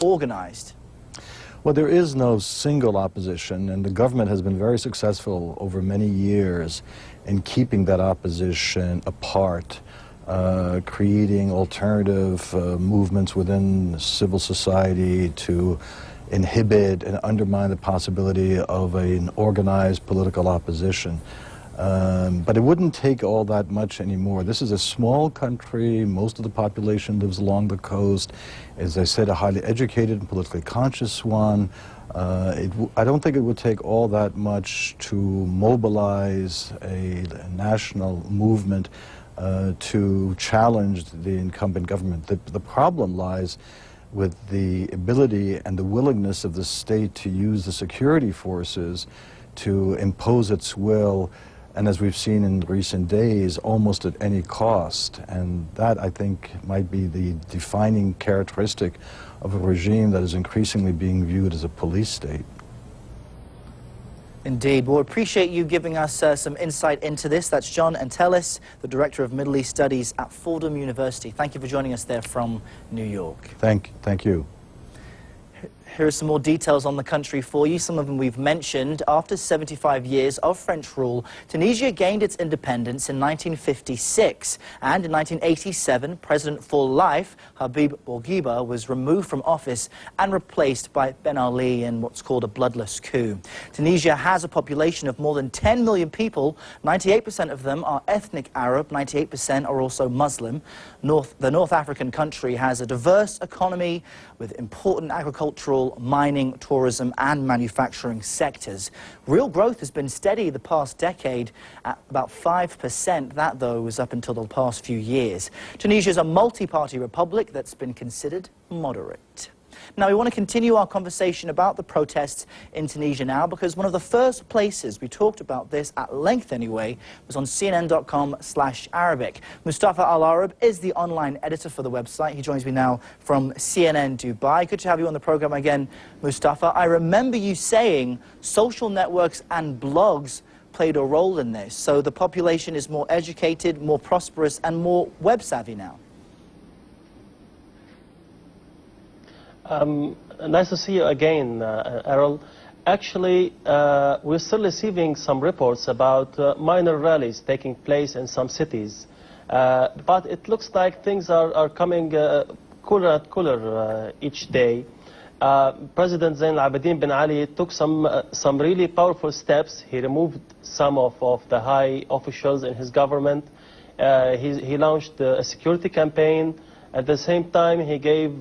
organized? Well, there is no single opposition, and the government has been very successful over many years in keeping that opposition apart, creating alternative movements within civil society to inhibit and undermine the possibility of an organized political opposition. But it wouldn't take all that much anymore. This is a small country. Most of the population lives along the coast. As I said, a highly educated and politically conscious one. I don't think it would take all that much to mobilize a national movement to challenge the incumbent government. The problem lies with the ability and the willingness of the state to use the security forces to impose its will, and as we've seen in recent days, almost at any cost. And that, I think, might be the defining characteristic of a regime that is increasingly being viewed as a police state. Indeed. Well, appreciate you giving us some insight into this. That's John Entelis, the Director of Middle East Studies at Fordham University. Thank you for joining us there from New York. Thank you. Here are some more details on the country for you. Some of them we've mentioned. After 75 years of French rule, Tunisia gained its independence in 1956. And in 1987, President for life, Habib Bourguiba, was removed from office and replaced by Ben Ali in what's called a bloodless coup. Tunisia has a population of more than 10 million people. 98% of them are ethnic Arab, 98% are also Muslim. The North African country has a diverse economy with important agricultural, mining, tourism and manufacturing sectors. Real growth has been steady the past decade at about 5%. That, though, was up until the past few years. Tunisia is a multi-party republic that's been considered moderate. Now, we want to continue our conversation about the protests in Tunisia now, because one of the first places we talked about this, at length anyway, was on CNN.com/Arabic. Mustafa Al-Arab is the online editor for the website. He joins me now from CNN Dubai. Good to have you on the program again, Mustafa. I remember you saying social networks and blogs played a role in this, so the population is more educated, more prosperous and more web-savvy now. Nice to see you again, Errol. Actually, we're still receiving some reports about minor rallies taking place in some cities. But it looks like things are coming cooler and cooler each day. President Zain al-Abidine Ben Ali took some really powerful steps. He removed some of the high officials in his government. He launched a security campaign. At the same time, he gave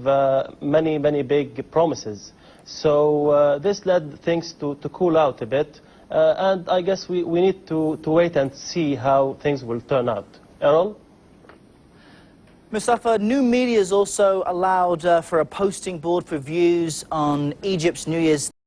many big promises. So this led things to cool out a bit. And I guess we need to wait and see how things will turn out. Errol? Mustafa, new media is also allowed for a posting board for views on Egypt's New Year's